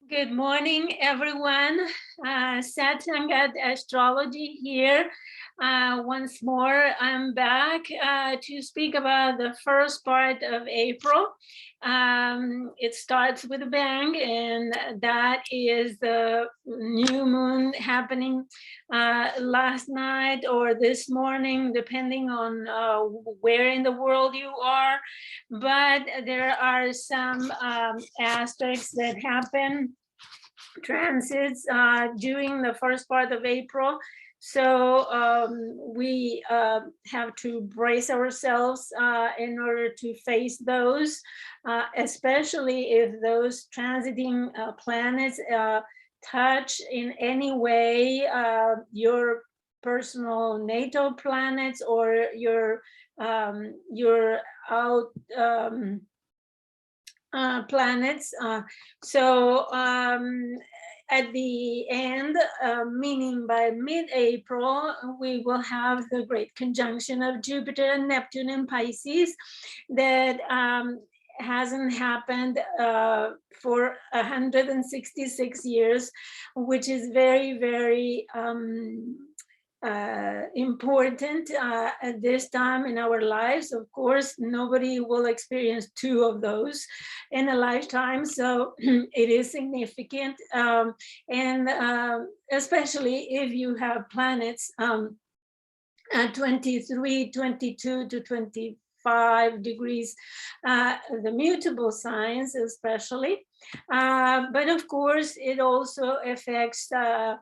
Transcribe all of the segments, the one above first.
Good morning, everyone. Saturn Astrology here. Once more, I'm back to speak about the first part of April. It starts with a bang, and that is the new moon happening last night or this morning, depending on where in the world you are. But there are some aspects that happen, transits during the first part of April. So we have to brace ourselves in order to face those, especially if those transiting planets touch in any way your personal natal planets or your out planets. At the end, meaning by mid-April, we will have the great conjunction of Jupiter and Neptune in Pisces that hasn't happened for 166 years, which is very, very important at this time in our lives. Of course, nobody will experience two of those in a lifetime, so it is significant, and especially if you have planets at 23, 22 to 25 degrees, the mutable signs especially, but of course it also affects the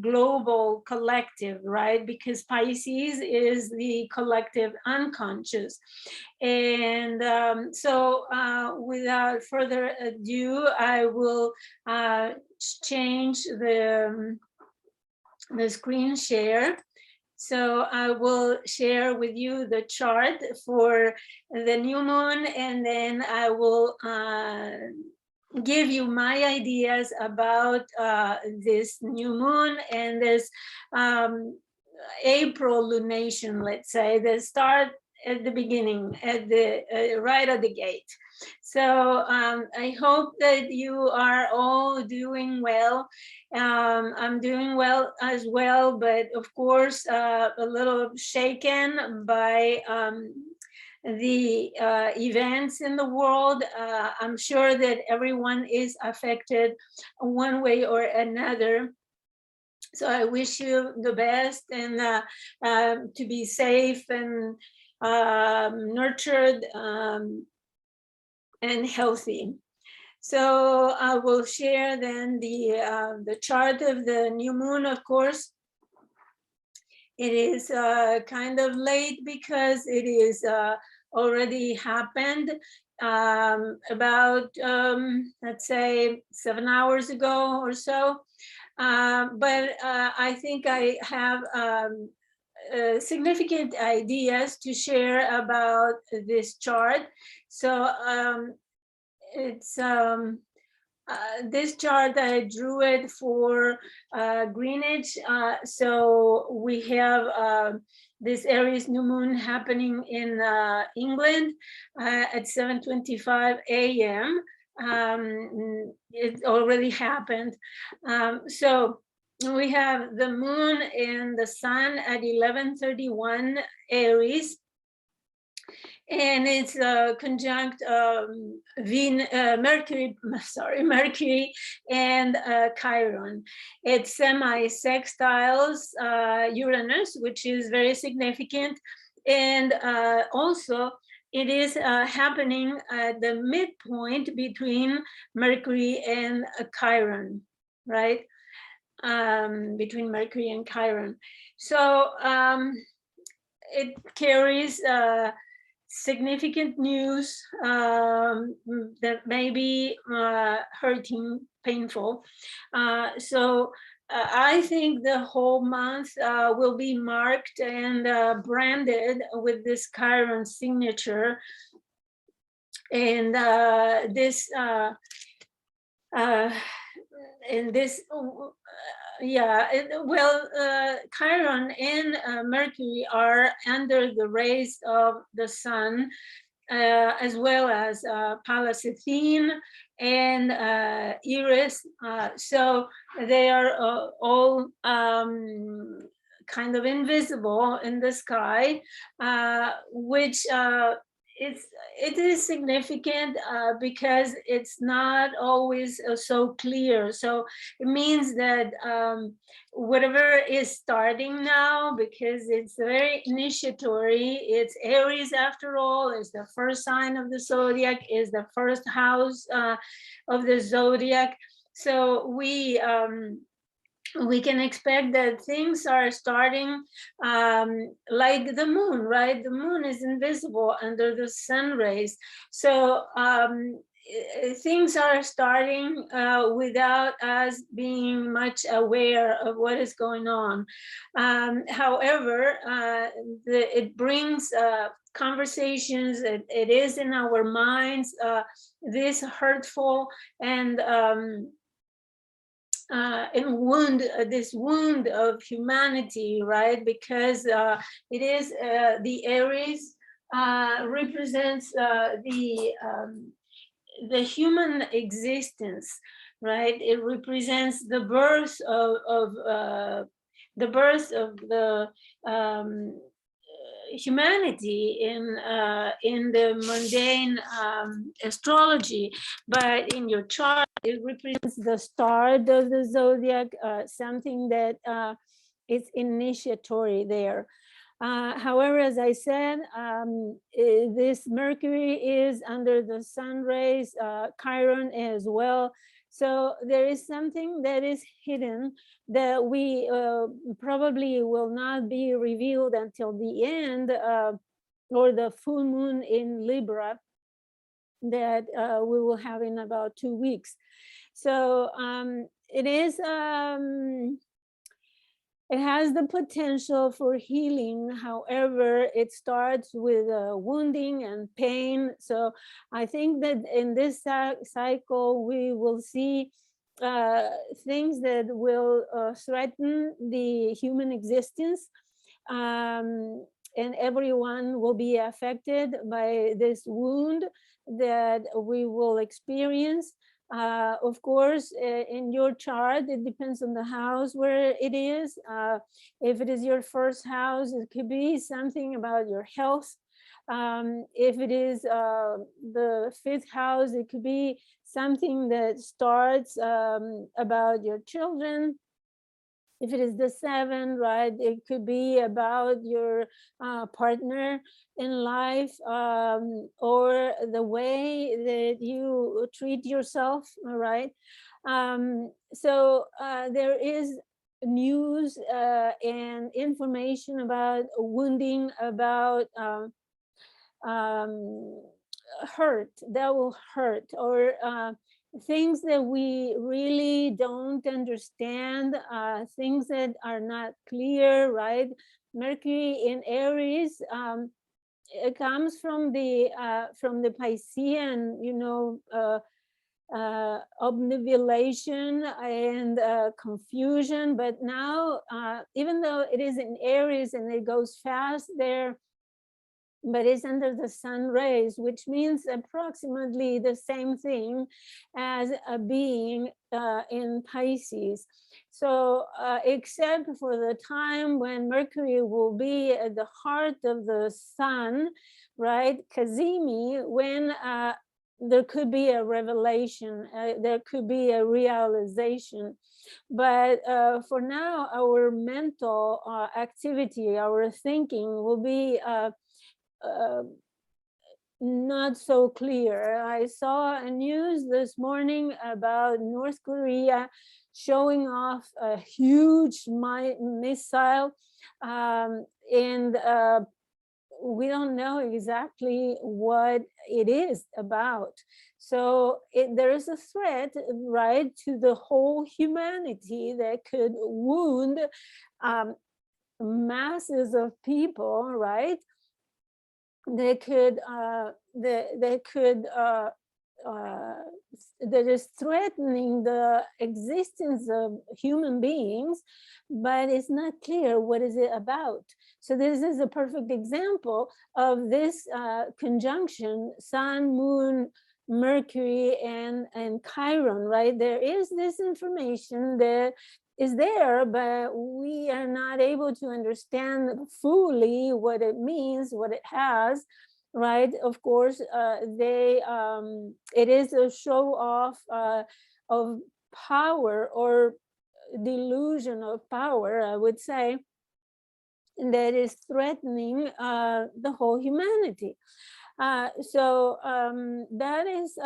global collective, right? Because Pisces is the collective unconscious. And so without further ado, I will change the screen share. So I will share with you the chart for the new moon, and then I will give you my ideas about this new moon and this April lunation, let's say, that start at the beginning, at the right at the gate. So I hope that you are all doing well. I'm doing well as well, but of course a little shaken by the events in the world. I'm sure that everyone is affected one way or another. So I wish you the best, and to be safe and nurtured and healthy. So I will share then the chart of the new moon. Of course, it is kind of late because it is already happened about, let's say, 7 hours ago or so. But I think I have significant ideas to share about this chart. So it's this chart, I drew it for Greenwich. So we have this Aries new moon happening in England at 7:25 a.m. It already happened. So we have the moon and the sun at 11:31 Aries. And it's conjunct Mercury and Chiron. It semi-sextiles Uranus, which is very significant. And also it is happening at the midpoint between Mercury and Chiron, right? Between Mercury and Chiron. So it carries significant news that may be hurting, painful. So I think the whole month will be marked and branded with this Chiron signature. And this Chiron and Mercury are under the rays of the sun, as well as Pallas Athene and Eris. So they are all kind of invisible in the sky, which it is significant because it's not always so clear. So it means that whatever is starting now, because it's very initiatory, it's Aries after all, is the first sign of the zodiac, is the first house of the zodiac. So we can expect that things are starting like the moon, right? The moon is invisible under the sun rays. So things are starting without us being much aware of what is going on. However, it brings conversations, it is in our minds, this hurtful and wound, this wound of humanity, right? Because it is the Aries represents the human existence, right? It represents the birth of the humanity in the mundane astrology, but in your chart it represents the start of the zodiac, something that is initiatory there. However, as I said, this Mercury is under the sun rays, Chiron as well. So there is something that is hidden that we probably will not be revealed until the end, or the full moon in Libra that we will have in about 2 weeks. So it is it has the potential for healing. However, it starts with wounding and pain. So I think that in this cycle, we will see things that will threaten the human existence. And everyone will be affected by this wound that we will experience. Of course, in your chart, it depends on the house where it is. If it is your first house, it could be something about your health. If it is the fifth house, it could be something that starts about your children. If it is the seven, right, it could be about your partner in life, or the way that you treat yourself, all right? So there is news and information about wounding, about hurt, that will hurt, or things that we really don't understand, things that are not clear, right? Mercury in Aries, it comes from the Piscean, you know, obnubilation and confusion. But now, even though it is in Aries and it goes fast there, but it's under the sun rays, which means approximately the same thing as a being in Pisces. So except for the time when Mercury will be at the heart of the sun, right, Kazimi, when there could be a revelation, there could be a realization. But for now, our mental activity, our thinking will be not so clear. I saw a news this morning about North Korea showing off a huge missile, and we don't know exactly what it is about. So there is a threat, right, to the whole humanity that could wound masses of people, right? That is threatening the existence of human beings, but it's not clear what is it about. So this is a perfect example of this conjunction, Sun, Moon, Mercury, and Chiron, right? There is this information that is there, but we are not able to understand fully what it means, what it has, right? Of course, it is a show off of power, or delusion of power, I would say, that is threatening the whole humanity. So that is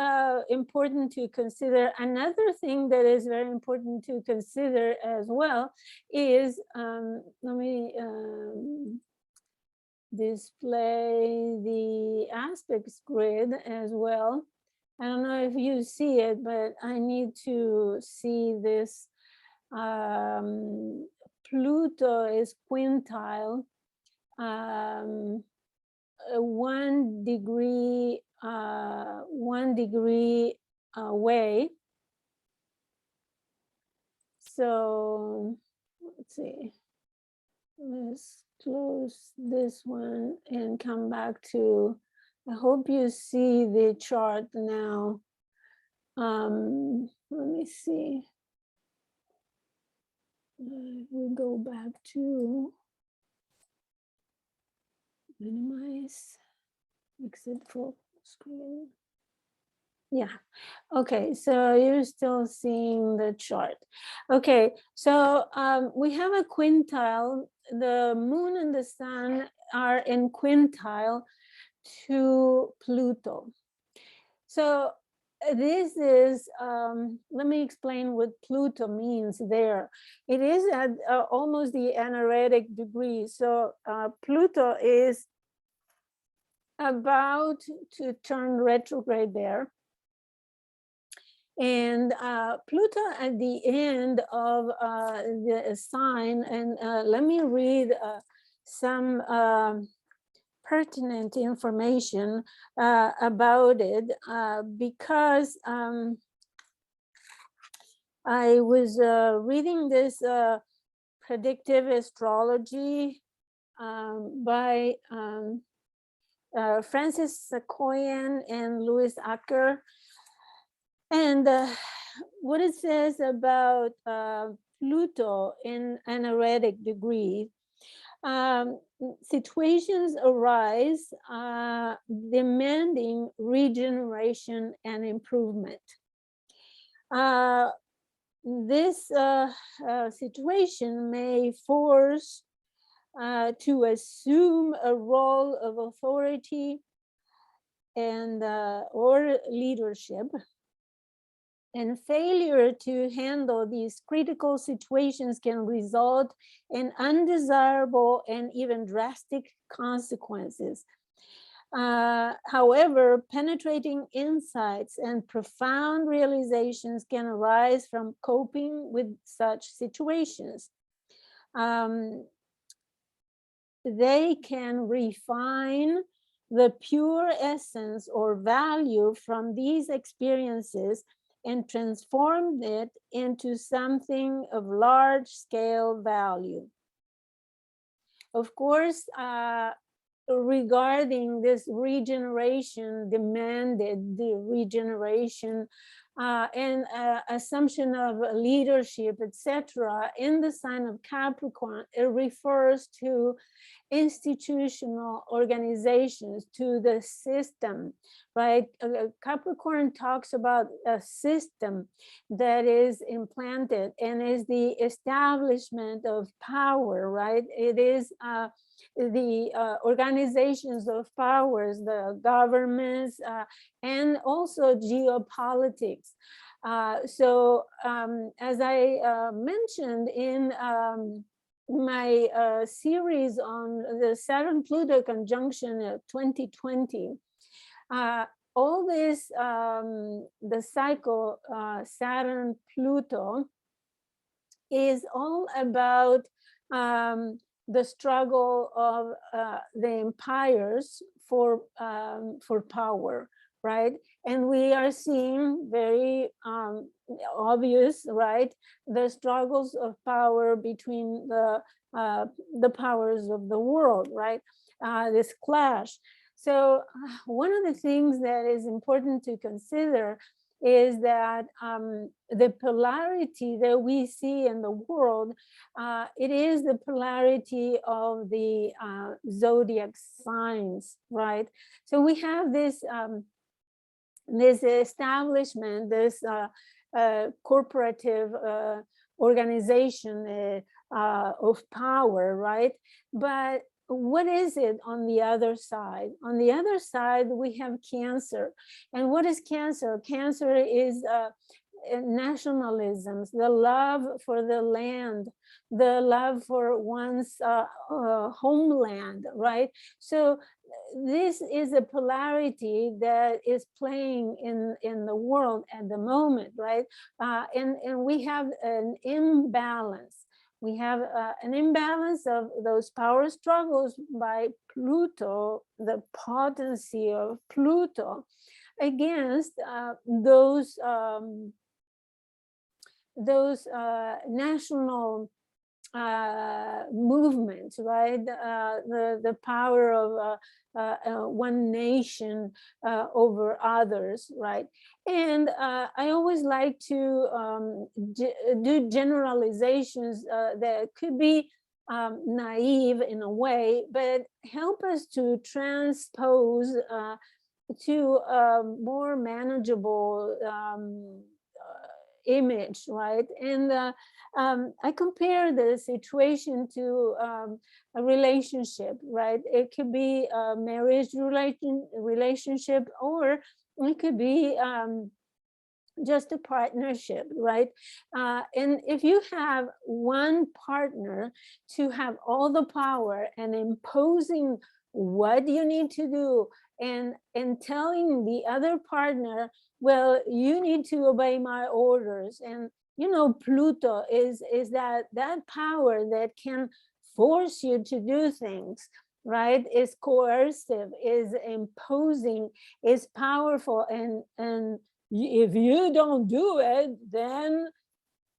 important to consider. Another thing that is very important to consider as well is, let me display the aspects grid as well. I don't know if you see it, but I need to see this. Pluto is quintile, 1 degree away. So let's see. Let's close this one and come back to. I hope you see the chart now. Let me see. We go back to minimize, exit full screen. Yeah, okay, so you're still seeing the chart. Okay, so we have a quintile. The moon and the sun are in quintile to Pluto. So this is, let me explain what Pluto means there. It is at almost the anaretic degree. So Pluto is about to turn retrograde there. And Pluto at the end of the sign, and let me read some pertinent information about it, because I was reading this predictive astrology by Francis Sakoyan and Louis Acker. And what it says about Pluto in anaretic degree, situations arise demanding regeneration and improvement. This situation may force to assume a role of authority and or leadership. And failure to handle these critical situations can result in undesirable and even drastic consequences. However, penetrating insights and profound realizations can arise from coping with such situations. They can refine the pure essence or value from these experiences and transform it into something of large scale value. Of course, regarding this regeneration, demanded the regeneration and assumption of leadership, etc., in the sign of Capricorn, it refers to institutional organizations, to the system, right? Capricorn talks about a system that is implanted and is the establishment of power, right? It is the organizations of powers, the governments, and also geopolitics. So as I mentioned in my series on the Saturn Pluto conjunction of 2020, all this, the cycle Saturn Pluto is all about the struggle of the empires for power, right? And we are seeing very obvious, right, the struggles of power between the the powers of the world, right? This clash. So one of the things that is important to consider is that the polarity that we see in the world, it is the polarity of the zodiac signs, right? So we have this this establishment, this corporative organization of power, right? But what is it on the other side? On the other side, we have Cancer. And what is Cancer? Cancer is nationalisms, the love for the land, the love for one's homeland, right? So this is a polarity that is playing in the world at the moment, right? And we have an imbalance. We have an imbalance of those power struggles by Pluto, the potency of Pluto, against those national movements, right? The power of one nation over others, right? And I always like to do generalizations that could be naive in a way, but help us to transpose to a more manageable image, right? And I compare the situation to a relationship, right? It could be a marriage relationship, or it could be just a partnership, right? And if you have one partner to have all the power and imposing what you need to do, and telling the other partner, well, you need to obey my orders. And you know, Pluto is that power that can force you to do things, right? Is coercive, is imposing, is powerful, and if you don't do it, then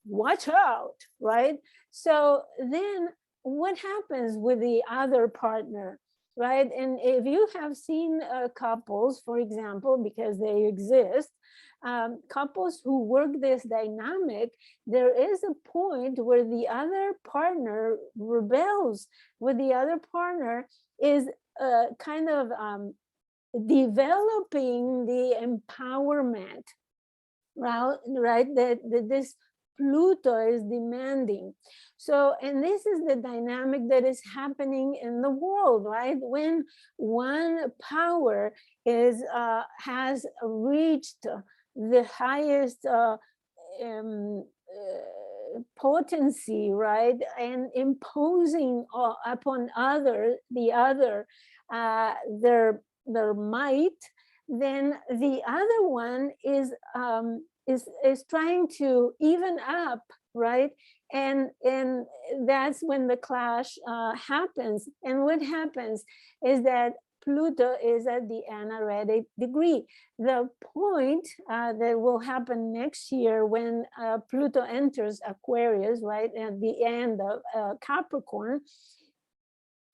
watch out, right? So then what happens with the other partner, right? And if you have seen couples, for example, because they exist, couples who work this dynamic, there is a point where the other partner rebels, where the other partner is kind of developing the empowerment, right? That this Pluto is demanding. So, and this is the dynamic that is happening in the world, right? When one power is has reached the highest potency, right, and imposing upon the other their might, then the other one is trying to even up, right? And that's when the clash happens. And what happens is that Pluto is at the anaretic degree. The point that will happen next year when Pluto enters Aquarius, right, at the end of Capricorn,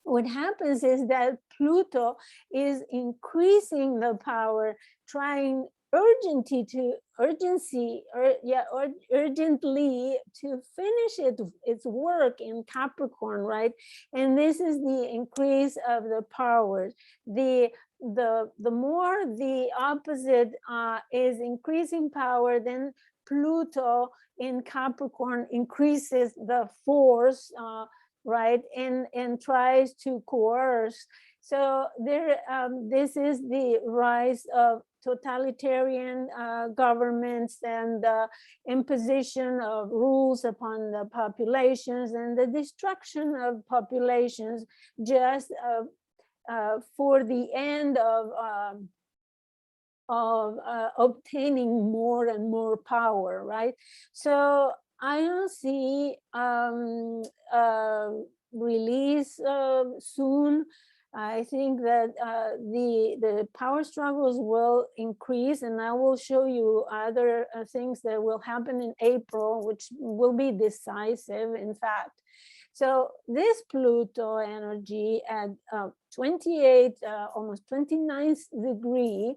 what happens is that Pluto is increasing the power, trying urgently to finish its work in Capricorn, right? And this is the increase of the powers. The more the opposite is increasing power, then Pluto in Capricorn increases the force, right, and tries to coerce. So there, this is the rise of totalitarian governments and imposition of rules upon the populations and the destruction of populations just for the end of obtaining more and more power, right? So I don't see release soon. I think that the power struggles will increase, and I will show you other things that will happen in April, which will be decisive, in fact. So this Pluto energy at 28, almost 29th degree,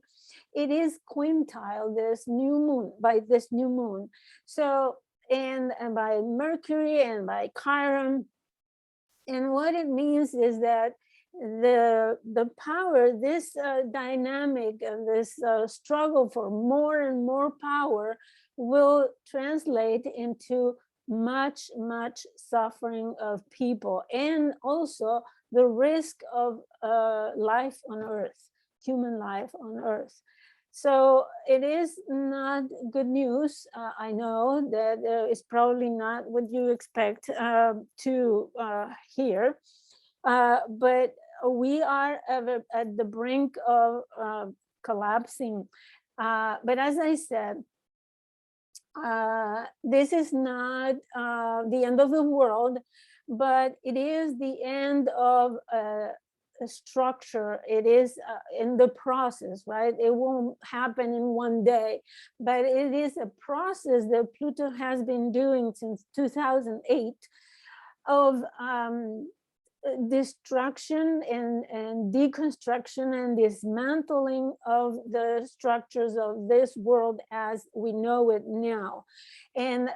it is quintile this new moon, by this new moon. So, and by Mercury and by Chiron. And what it means is that the power, this dynamic and this struggle for more and more power will translate into much suffering of people, and also the risk of life on Earth, human life on Earth. So it is not good news. I know that it's probably not what you expect to hear, but we are at the brink of collapsing. But as I said, this is not the end of the world, but it is the end of a structure. It is in the process, right? It won't happen in one day, but it is a process that Pluto has been doing since 2008 of destruction and deconstruction and dismantling of the structures of this world as we know it now. And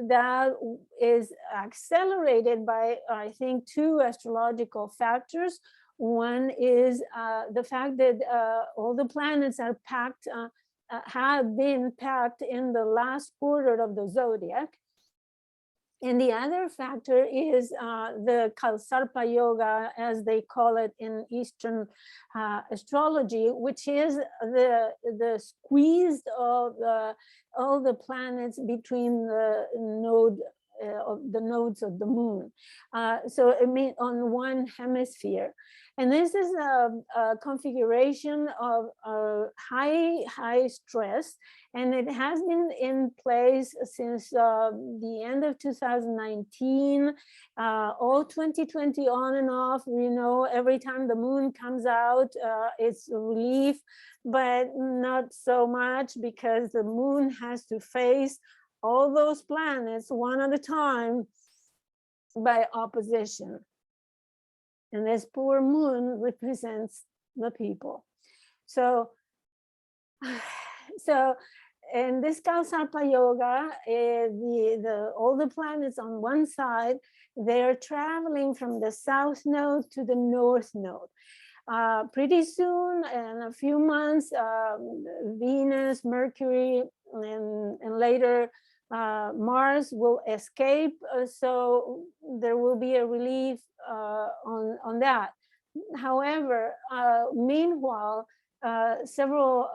that is accelerated by, I think, two astrological factors. One is the fact that all the planets are packed, have been packed in the last quarter of the zodiac. And the other factor is the Kalsarpa Yoga, as they call it in Eastern astrology, which is the squeeze of all the planets between the nodes of the moon. So it means on one hemisphere. And this is a configuration of high stress, and it has been in place since the end of 2019, all 2020 on and off. You know, every time the moon comes out, it's a relief, but not so much, because the moon has to face all those planets one at a time by opposition. And this poor moon represents the people. So in this Kalsarpa Yoga, all the planets on one side, they're traveling from the south node to the north node. Pretty soon, in a few months, Venus, Mercury, and later Mars will escape, so there will be a relief on that. However, meanwhile, several,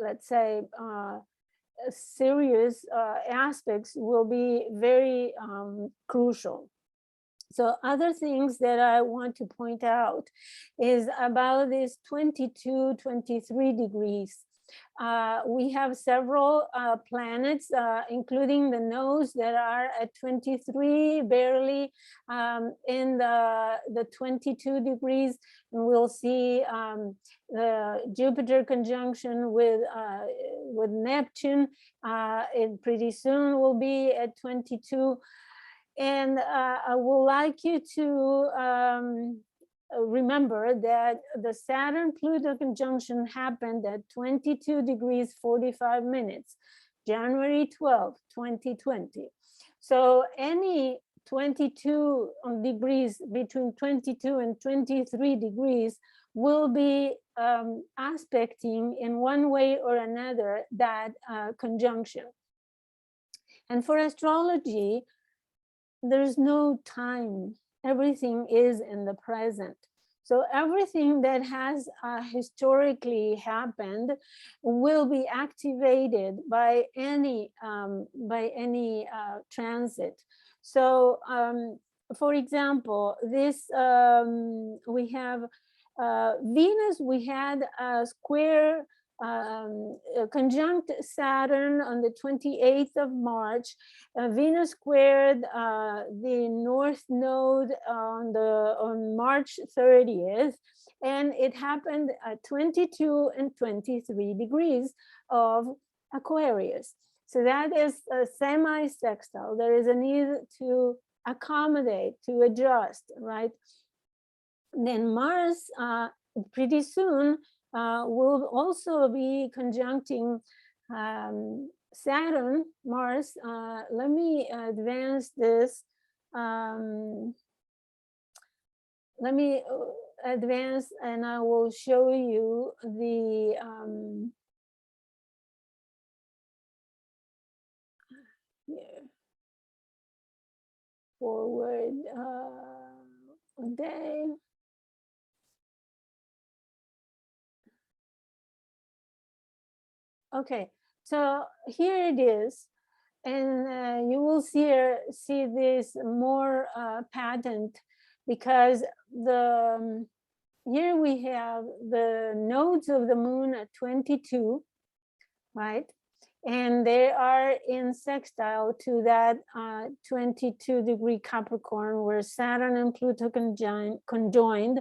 let's say, serious aspects will be very crucial. So other things that I want to point out is about this 22, 23 degrees. We have several planets, including the nodes that are at 23, barely in the 22 degrees. And we'll see the Jupiter conjunction with Neptune. It pretty soon will be at 22. And I would like you to remember that the Saturn Pluto conjunction happened at 22 degrees 45 minutes, January 12, 2020. So any 22 degrees, between 22 and 23 degrees, will be aspecting in one way or another that conjunction. And for astrology, there's no time. Everything is in the present. So everything that has historically happened will be activated by any transit. So, for example, this we have Venus. We had a square conjunct Saturn on the 28th of March. Venus squared the north node on March 30th, and it happened at 22 and 23 degrees of Aquarius. So that is a semi-sextile. There is a need to accommodate, to adjust, right? Then Mars pretty soon will also be conjuncting Saturn, Mars. Let me advance this. Let me advance and I will show you the here, forward a day. Okay, so here it is, and you will see this more patent because the here we have the nodes of the moon at 22, right? And they are in sextile to that 22-degree Capricorn where Saturn and Pluto conjoined.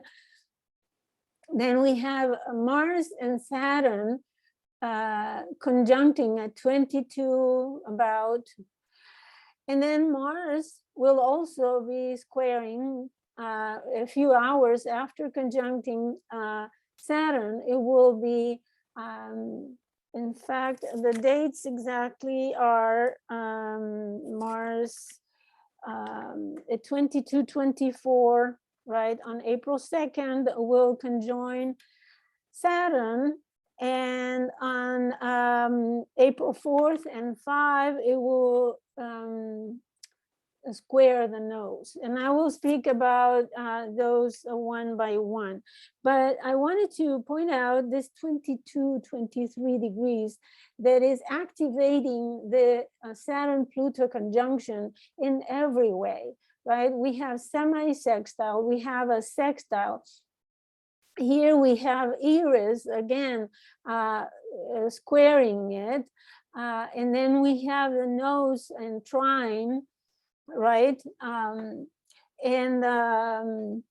Then we have Mars and Saturn conjuncting at 22 about, and then Mars will also be squaring a few hours after conjuncting Saturn. It will be in fact the dates exactly are Mars at 22-24, right, on April 2nd will conjoin Saturn, and on April 4th and 5 it will square the nodes, and I will speak about those one by one. But I wanted to point out this 22-23 degrees that is activating the Saturn-Pluto conjunction in every way, right? We have semi-sextile, we have a sextile. Here we have Aries again squaring it, and then we have the nodes and trine, right? And the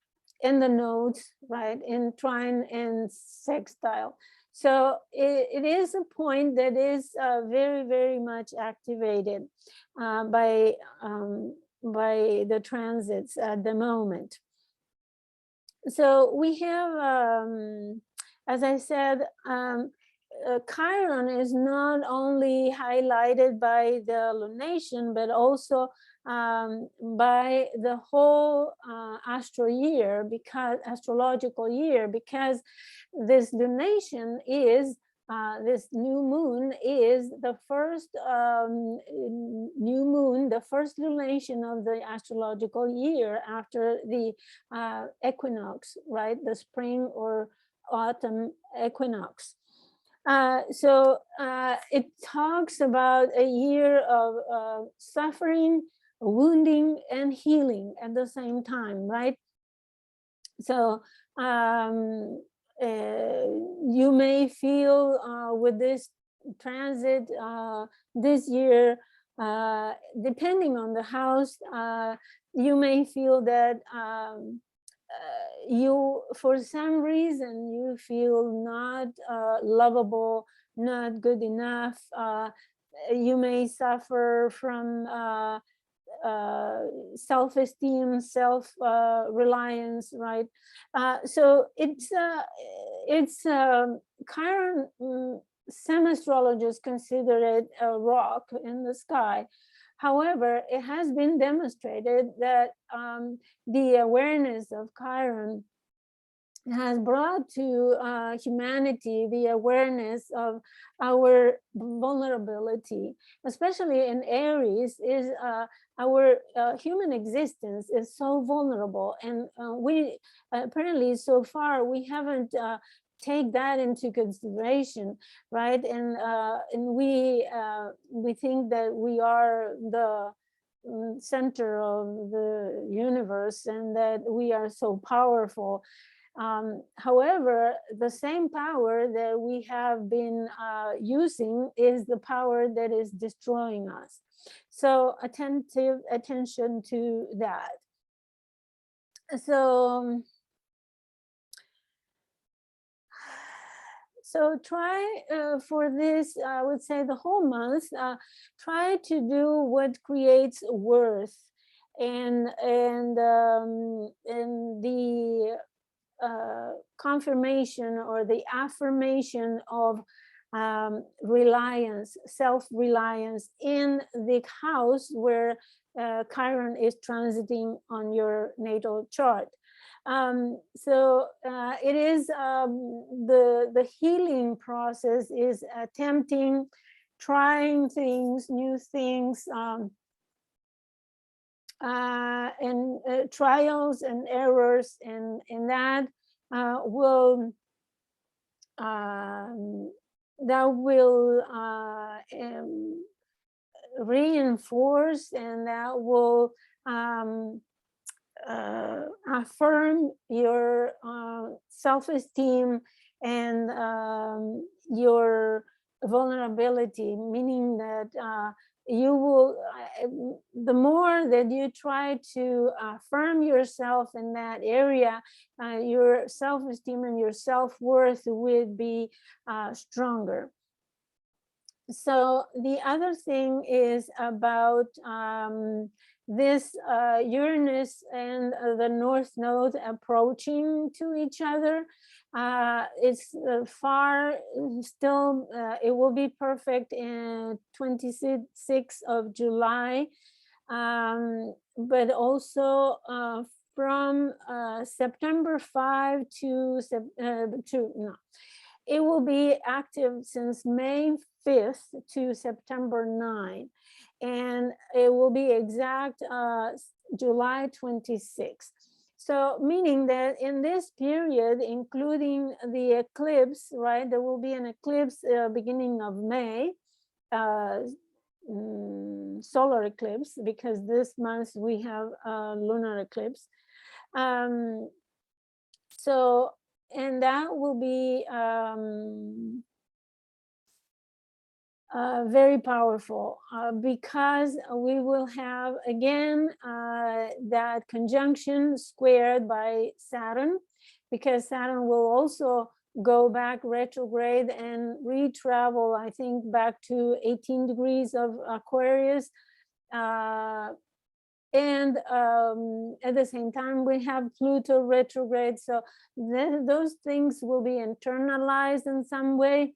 nodes, right, in trine and sextile. So it is a point that is very, very much activated by the transits at the moment. So we have, as I said, Chiron is not only highlighted by the lunation, but also by the whole astrological year, because this lunation is this new moon is the first new moon, the first lunation of the astrological year after the equinox, right? The spring or autumn equinox. So it talks about a year of suffering, wounding, and healing at the same time, right? So you may feel with this transit this year, depending on the house, you may feel that you, for some reason, you feel not lovable, not good enough. You may suffer from self-esteem, self-reliance, right? So it's Chiron. Some astrologers consider it a rock in the sky. However, it has been demonstrated that the awareness of Chiron has brought to humanity the awareness of our vulnerability, especially in Aries. Is our human existence is so vulnerable, and we apparently so far we haven't take that into consideration, right? And we think that we are the center of the universe and that we are so powerful. However, the same power that we have been using is the power that is destroying us. So attention to that. So try for this, I would say the whole month, try to do what creates worth and the confirmation or the affirmation of reliance, self-reliance in the house where Chiron is transiting on your natal chart. So it is the healing process is attempting, trying things, new things, and trials and errors, and that will reinforce, and that will affirm your self-esteem and your vulnerability, meaning that you will, the more that you try to affirm yourself in that area, your self-esteem and your self-worth would be stronger. So the other thing is about this Uranus and the North Node approaching to each other. It's far still, it will be perfect in 26th of July, but also from September 5 to it will be active since May 5th to September 9, and it will be exact July 26th. So meaning that in this period, including the eclipse, right, there will be an eclipse beginning of May, solar eclipse, because this month we have a lunar eclipse. So, and that will be very powerful because we will have again that conjunction squared by Saturn, because Saturn will also go back retrograde and re-travel, I think, back to 18 degrees of Aquarius. And at the same time, we have Pluto retrograde. So those things will be internalized in some way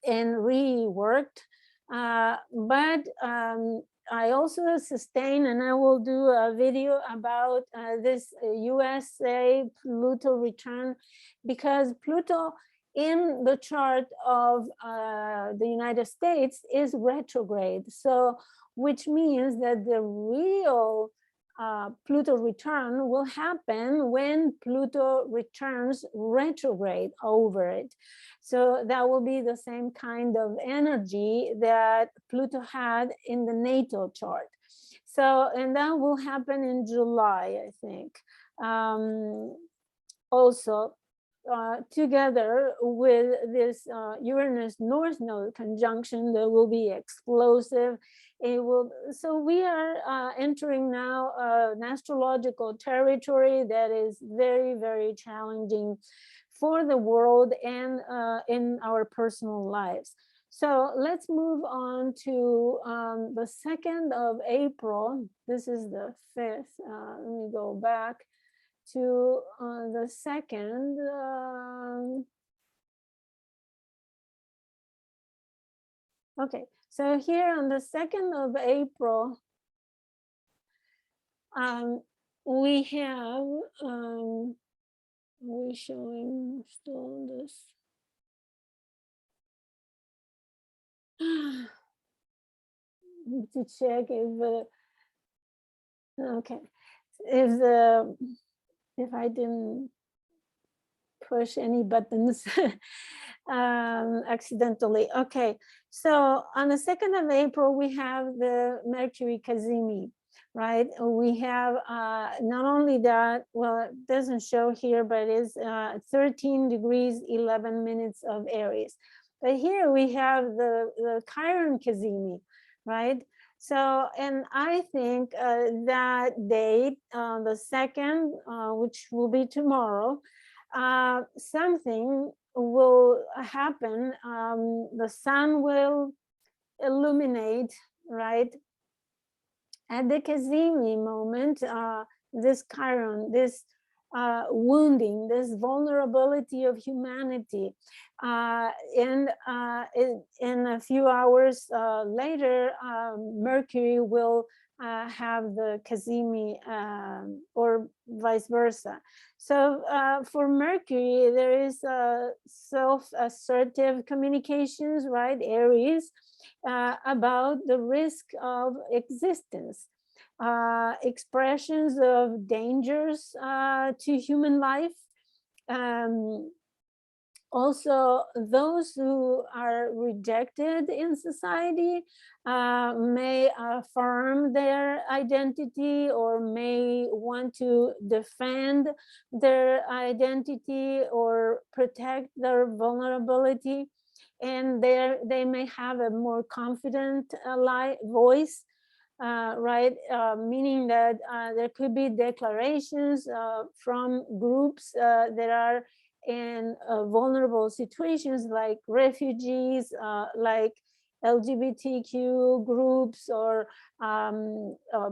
and reworked. But I also sustain, and I will do a video about this USA Pluto return, because Pluto in the chart of the United States is retrograde. So, which means that the real Pluto return will happen when Pluto returns retrograde over it. So that will be the same kind of energy that Pluto had in the natal chart. So, and that will happen in July, I think. Also, together with this Uranus North Node conjunction, that will be explosive. It will, so we are entering now an astrological territory that is very, very challenging for the world and in our personal lives. So let's move on to the 2nd of April. This is the 5th. Let me go back to the 2nd. Okay, so here on the 2nd of April, we have, we're showing still this. To check if okay, if I didn't push any buttons accidentally. Okay, so on the 2nd of April, we have the Mercury Cazimi, right? We have not only that, well, it doesn't show here, but it's 13 degrees, 11 minutes of Aries. But here we have the Chiron Cazimi, right? So, and I think that date, the 2nd, which will be tomorrow, something will happen. The sun will illuminate, right? At the Kazemi moment, this chiron, this wounding, this vulnerability of humanity, and in a few hours later, Mercury will have the Kazemi, or vice versa. So for Mercury, there is self-assertive communications, right? Aries, about the risk of existence, expressions of dangers to human life. Also, those who are rejected in society may affirm their identity, or may want to defend their identity or protect their vulnerability. And they may have a more confident voice, right? Meaning that there could be declarations from groups that are in vulnerable situations, like refugees, like LGBTQ groups, or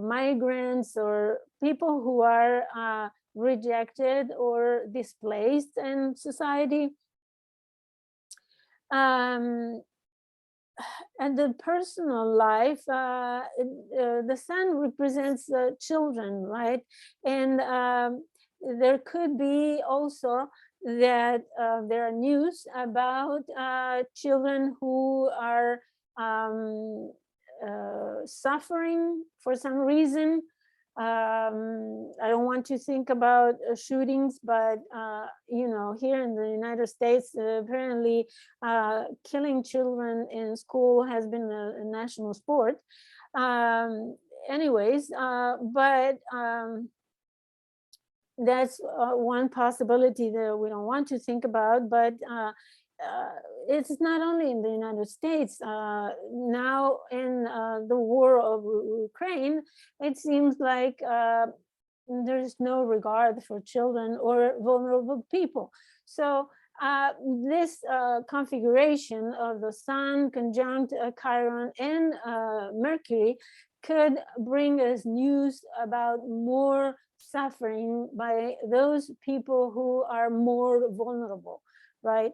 migrants, or people who are rejected or displaced in society. And the personal life, the sun represents children, right? And there could be also that there are news about children who are suffering for some reason. I don't want to think about shootings, but you know, here in the United States, apparently killing children in school has been a national sport. Anyways, but that's one possibility that we don't want to think about. But it's not only in the United States. Now in the war of Ukraine, it seems like there's no regard for children or vulnerable people. So this configuration of the sun conjunct Chiron and Mercury could bring us news about more suffering by those people who are more vulnerable, right?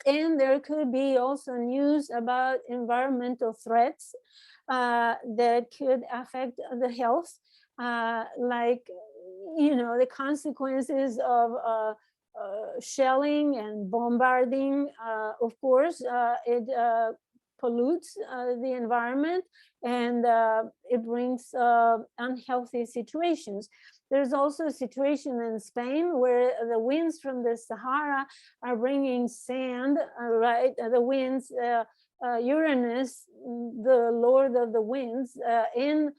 And there could be also news about environmental threats that could affect the health, like, you know, the consequences of shelling and bombarding. Of course, it pollutes the environment, and it brings unhealthy situations. There's also a situation in Spain where the winds from the Sahara are bringing sand, right? The winds, Uranus, the Lord of the winds, in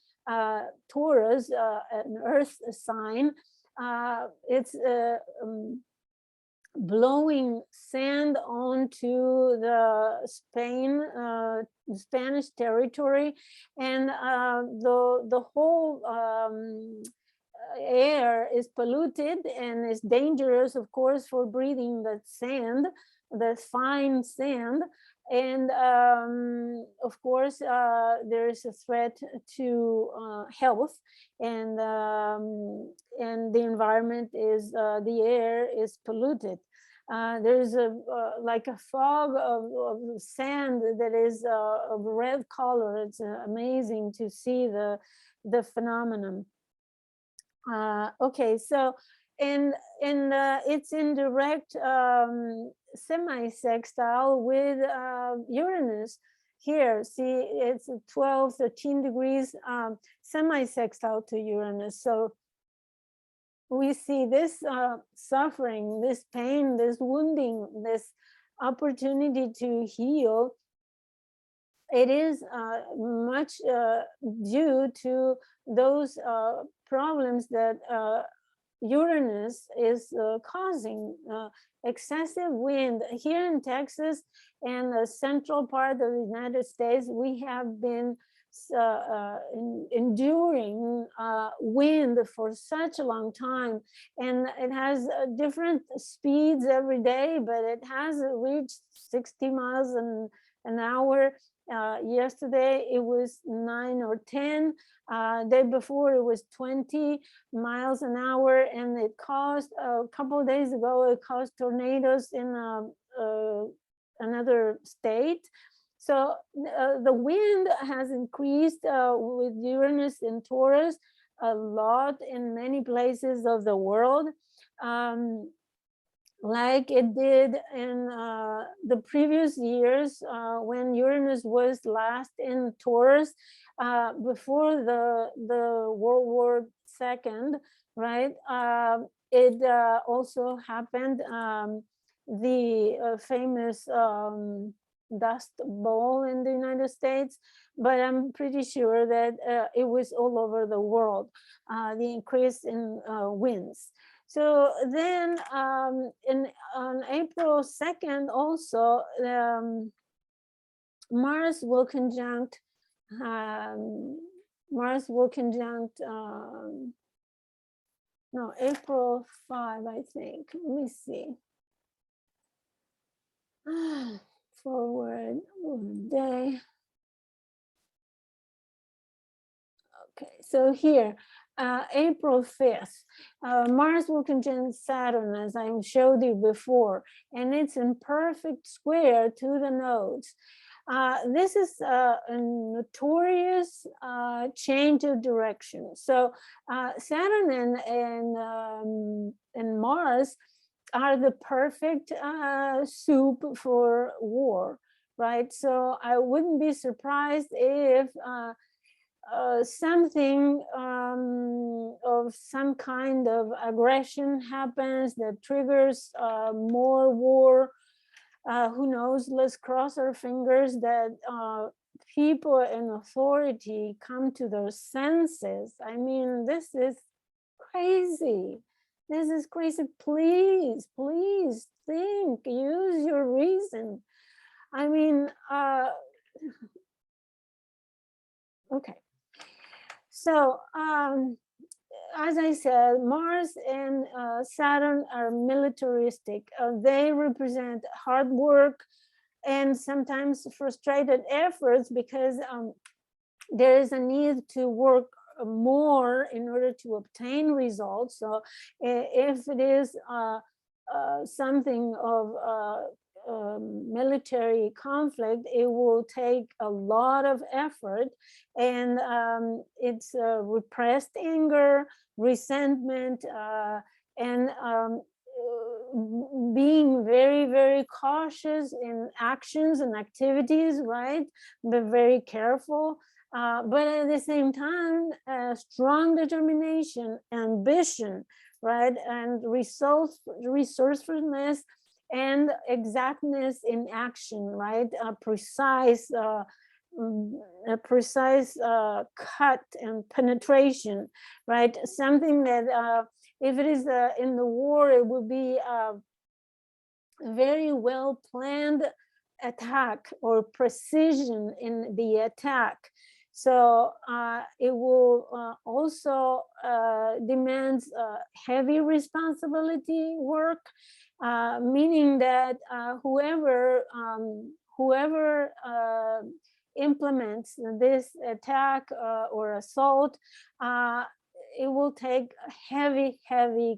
Taurus, an earth sign, it's blowing sand onto the Spanish territory, and the whole air is polluted and is dangerous, of course, for breathing that sand, the fine sand. And of course, there is a threat to health, and the environment is, the air is polluted. There's like a fog of sand that is of red color. It's amazing to see the phenomenon. Okay, so it's in direct semi-sextile with Uranus here. See, it's 12, 13 degrees semi-sextile to Uranus. So we see this suffering, this pain, this wounding, this opportunity to heal. It is much due to those problems that Uranus is causing. Excessive wind here in Texas and the central part of the United States. We have been enduring wind for such a long time, and it has different speeds every day, but it has reached 60 miles an hour Yesterday it was 9 or 10. Day before it was 20 miles an hour, and it caused a couple of days ago. It caused tornadoes in another state. So the wind has increased with Uranus in Taurus a lot in many places of the world. Like it did in the previous years when Uranus was last in Taurus before the World War II, right? It also happened, the famous Dust Bowl in the United States, but I'm pretty sure that it was all over the world, the increase in winds. So then on April 2nd also, Mars will conjunct no, April 5, I think. Let me see. Forward day. Okay, so here, April 5th, Mars will conjunct Saturn, as I showed you before, and it's in perfect square to the nodes. This is a notorious change of direction. So Saturn and Mars are the perfect soup for war, right? So I wouldn't be surprised if something of some kind of aggression happens that triggers more war. Who knows? Let's cross our fingers that people in authority come to their senses. I mean, this is crazy. This is crazy. Please, please think, use your reason. I mean, okay. So, as I said, Mars and Saturn are militaristic. They represent hard work and sometimes frustrated efforts because there is a need to work more in order to obtain results. So if it is something of military conflict, it will take a lot of effort, and it's repressed anger, resentment, and being very, very cautious in actions and activities, right? Be very careful. But at the same time, strong determination, ambition, right? And resourcefulness and exactness in action, right? A precise cut and penetration, right? Something that if it is in the war, it will be a very well planned attack or precision in the attack. So it will also demands heavy responsibility work, meaning that whoever implements this attack or assault, it will take heavy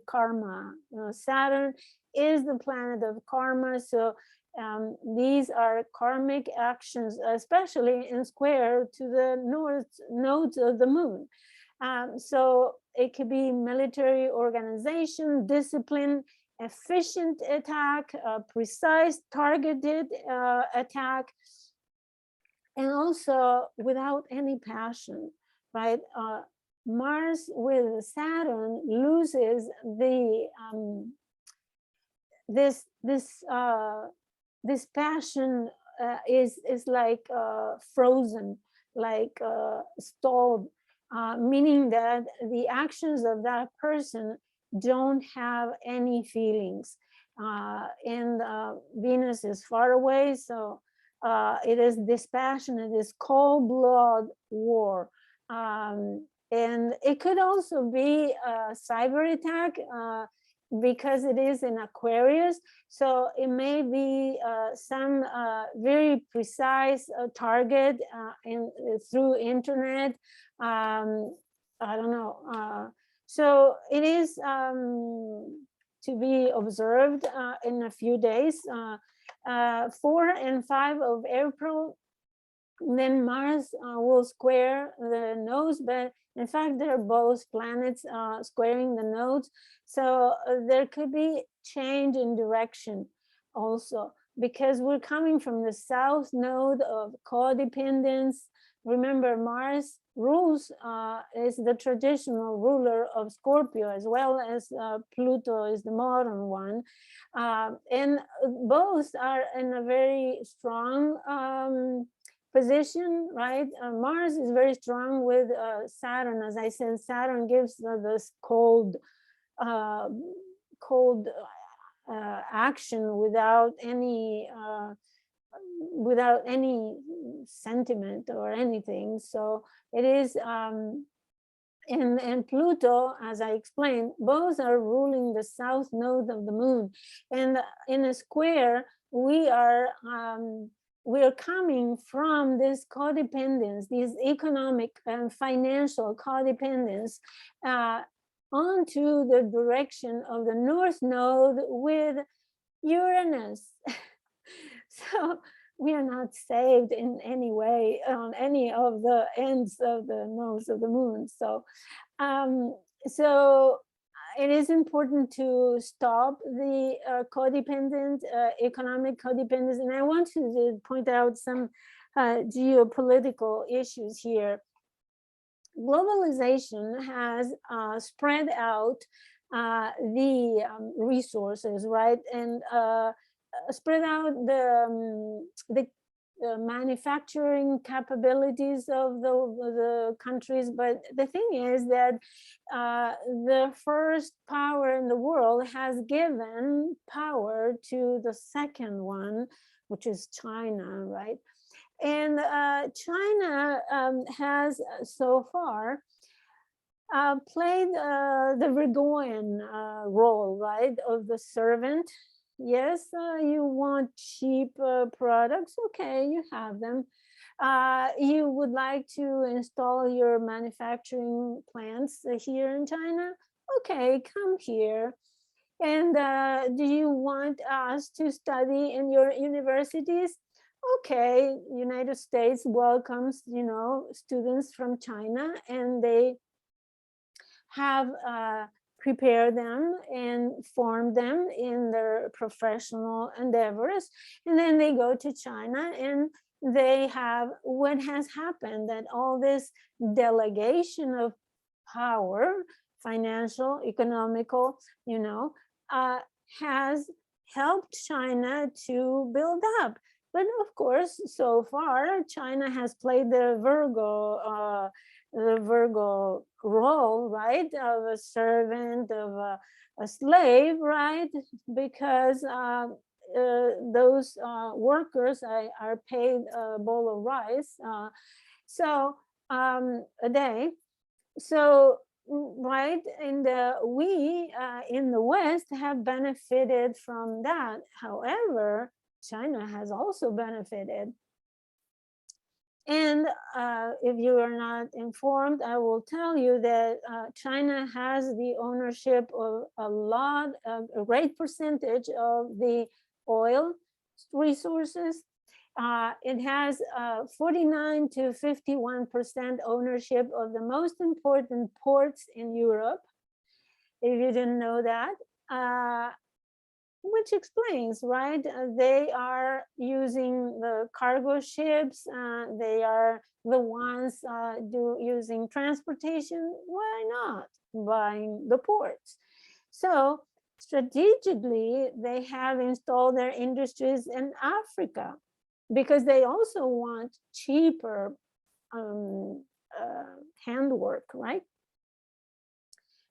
karma. Saturn is the planet of karma, so these are karmic actions, especially in square to the north nodes of the moon. So it could be military organization, discipline, efficient attack, precise targeted attack, and also without any passion, right? Mars with Saturn loses the this passion is like frozen, like stalled, meaning that the actions of that person don't have any feelings. And Venus is far away, so it is dispassionate, it is cold blood war. And it could also be a cyber attack because it is in Aquarius. So it may be some very precise target through internet. I don't know. So it is to be observed in a few days. 4 and 5 of April, then Mars will square the nodes, but in fact, they're both planets squaring the nodes. So there could be change in direction also, because we're coming from the south node of codependence. Remember, Mars rules, is the traditional ruler of Scorpio, as well as Pluto is the modern one. And both are in a very strong position, right? Mars is very strong with Saturn. As I said, Saturn gives this cold action without any sentiment or anything. So it is, and Pluto, as I explained, both are ruling the south node of the moon. And in a square, we are coming from this codependence, this economic and financial codependence, onto the direction of the north node with Uranus. So we are not saved in any way on any of the ends of the nodes of the moon. So, so it is important to stop the codependent, economic codependence. And I want to point out some geopolitical issues here. Globalization has spread out the resources, right? And spread out the manufacturing capabilities of the countries. But the thing is that the first power in the world has given power to the second one, which is China, right? And China has so far played the Virgoan role, right, of the servant. Yes, you want cheap products, okay, you have them. You would like to install your manufacturing plants here in China, okay, come here. And do you want us to study in your universities? Okay, United States welcomes, you know, students from China, and they have prepared them and formed them in their professional endeavors. And then they go to China, and they have what has happened, that all this delegation of power, financial, economical, you know, has helped China to build up. But of course, so far, China has played the Virgo role, right, of a servant, of a slave, right, because those workers are paid a bowl of rice, a day. So, right, and we in the West have benefited from that. However, China has also benefited. And if you are not informed, I will tell you that China has the ownership of a great percentage of the oil resources. It has 49 to 51% ownership of the most important ports in Europe, if you didn't know that. Which explains, right? They are using the cargo ships. They are the ones using transportation. Why not buying the ports? So strategically, they have installed their industries in Africa, because they also want cheaper handwork, right?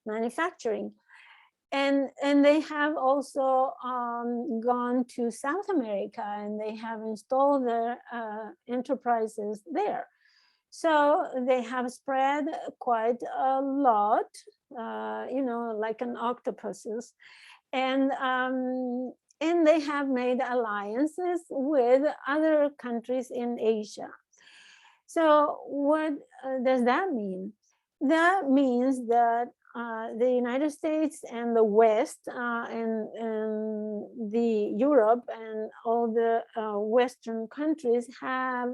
Manufacturing. And they have also gone to South America, and they have installed their enterprises there. So they have spread quite a lot, you know, like an octopuses, and they have made alliances with other countries in Asia. So what does that mean? That means that the United States and the West and the Europe and all the Western countries have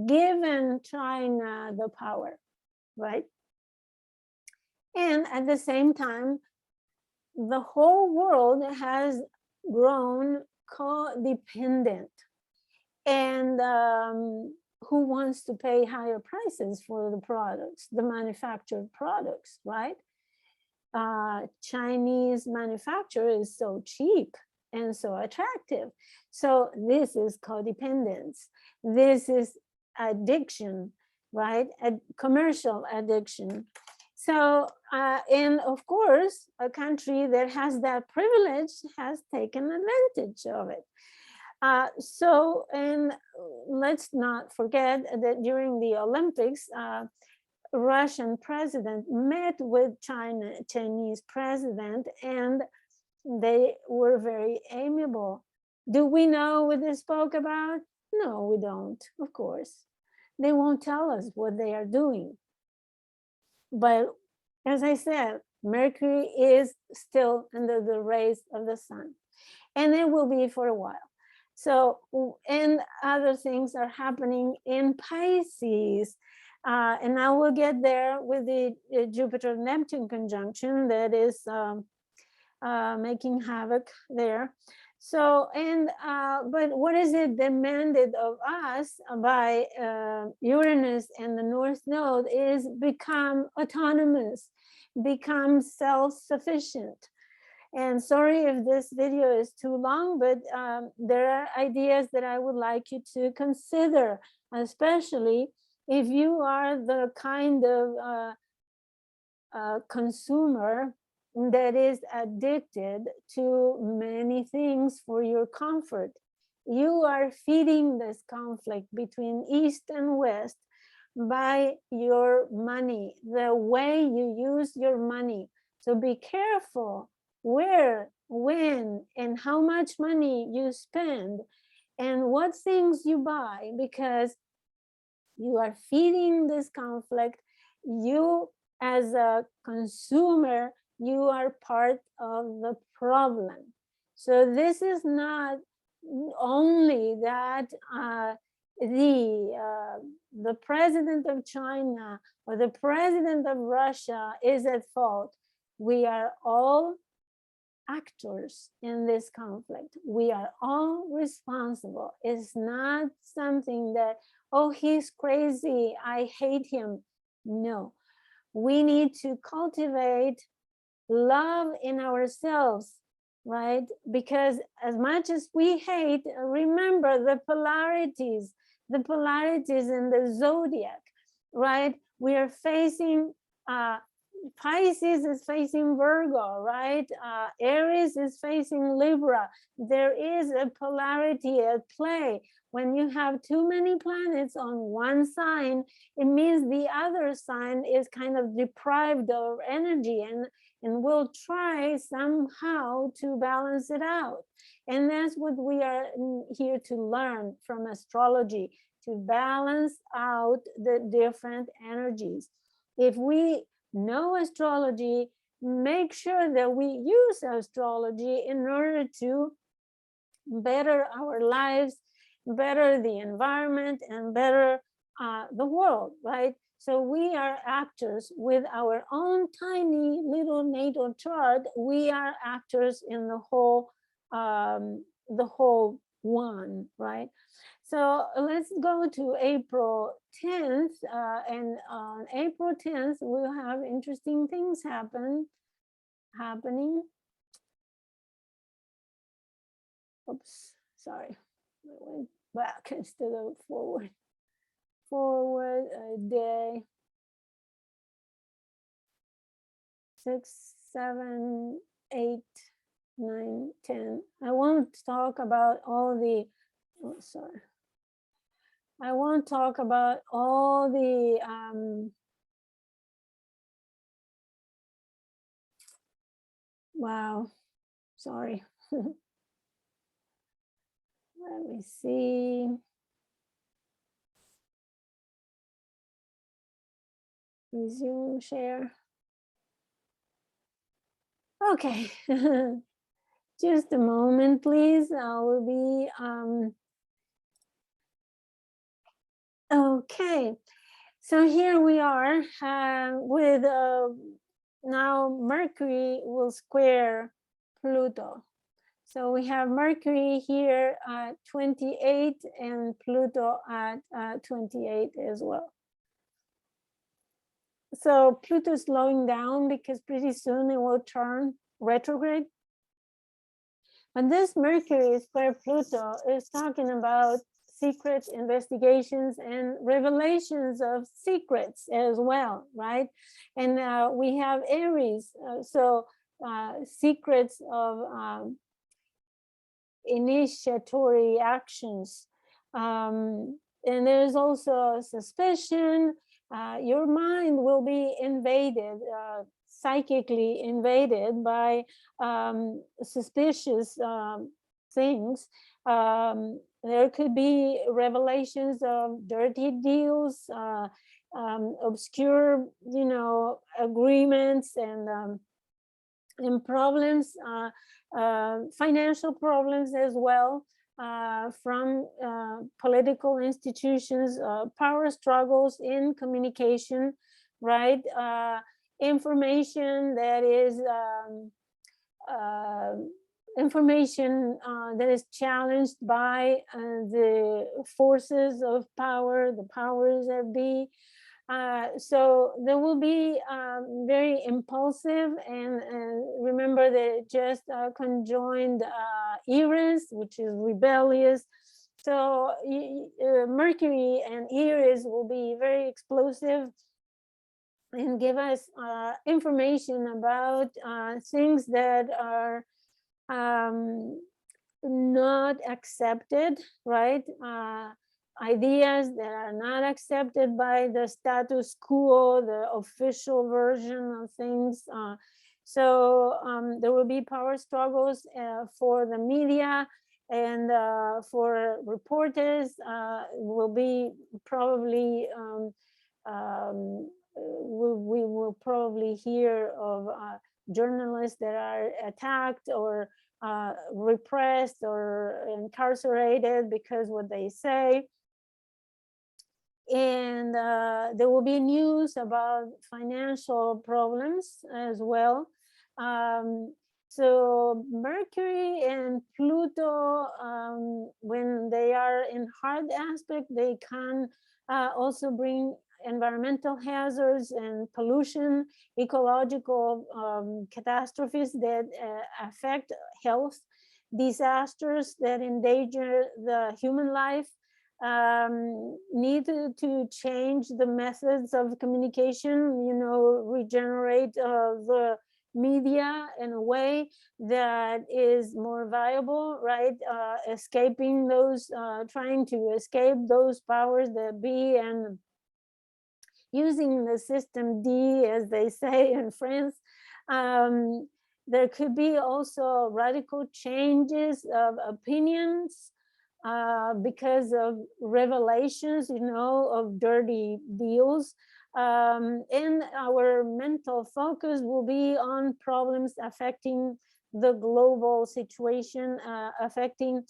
given China the power, right? And at the same time, the whole world has grown codependent. And who wants to pay higher prices for the products, the manufactured products, right? Chinese manufacture is so cheap and so attractive. So this is codependence. This is addiction, right? Commercial addiction. So, and of course, a country that has that privilege has taken advantage of it. So, and let's not forget that during the Olympics, Russian president met with Chinese president, and they were very amiable. Do we know what they spoke about? No, we don't, of course. They won't tell us what they are doing. But as I said, Mercury is still under the rays of the sun, and it will be for a while. So, and other things are happening in Pisces. And I will get there with the Jupiter-Neptune conjunction that is making havoc there. So, and but what is it demanded of us by Uranus and the North Node is become autonomous, become self-sufficient. And sorry if this video is too long, but there are ideas that I would like you to consider, especially if you are the kind of consumer that is addicted to many things for your comfort. You are feeding this conflict between East and West by your money, the way you use your money. So be careful where, when, and how much money you spend and what things you buy, because you are feeding this conflict. You, as a consumer, you are part of the problem. So this is not only that the president of China or the president of Russia is at fault. We are all actors in this conflict. We are all responsible. It's not something that, oh, he's crazy, I hate him. No, we need to cultivate love in ourselves, right? Because as much as we hate, remember the polarities in the zodiac, right? We are facing Pisces is facing Virgo, right? Aries is facing Libra. There is a polarity at play. When you have too many planets on one sign, it means the other sign is kind of deprived of energy, and we'll try somehow to balance it out. And that's what we are here to learn from astrology, to balance out the different energies. If we know astrology, make sure that we use astrology in order to better our lives, better the environment, and better the world, right? So we are actors with our own tiny little natal chart. We are actors in the whole one, right? So let's go to April 10th, and on April 10th, we'll have interesting things happening. Oops, sorry, I went back instead of forward. Forward a day. 6, 7, 8, 9, 10. I won't talk about all the, oh, sorry. I won't talk about all the wow, sorry. Let me see. Resume share. Okay. Just a moment, please. I will be okay. So here we are with now Mercury will square Pluto. So we have Mercury here at 28 and Pluto at 28 as well. So Pluto is slowing down because pretty soon it will turn retrograde. But this Mercury square Pluto is talking about secret investigations and revelations of secrets as well, right? And we have Aries, so secrets of initiatory actions. And there's also suspicion. Your mind will be invaded, psychically invaded by suspicious things. There could be revelations of dirty deals, obscure, agreements and problems, financial problems as well, from political institutions, power struggles in communication, right? Information that is information that is challenged by the forces of power, the powers that be. So there will be very impulsive, and remember that it just conjoined Aries, which is rebellious. So Mercury and Aries will be very explosive and give us information about things that are not accepted, right? Ideas that are not accepted by the status quo, the official version of things. So there will be power struggles for the media and for reporters. Will be probably we will probably hear of journalists that are attacked or repressed or incarcerated because what they say. And there will be news about financial problems as well. So Mercury and Pluto, when they are in hard aspect, they can also bring environmental hazards and pollution, ecological catastrophes that affect health, disasters that endanger the human life. Need to change the methods of communication, regenerate the media in a way that is more viable, right? Escaping those, trying to escape those powers that be, and using the system D, as they say in France. There could be also radical changes of opinions because of revelations, of dirty deals. And our mental focus will be on problems affecting the global situation, affecting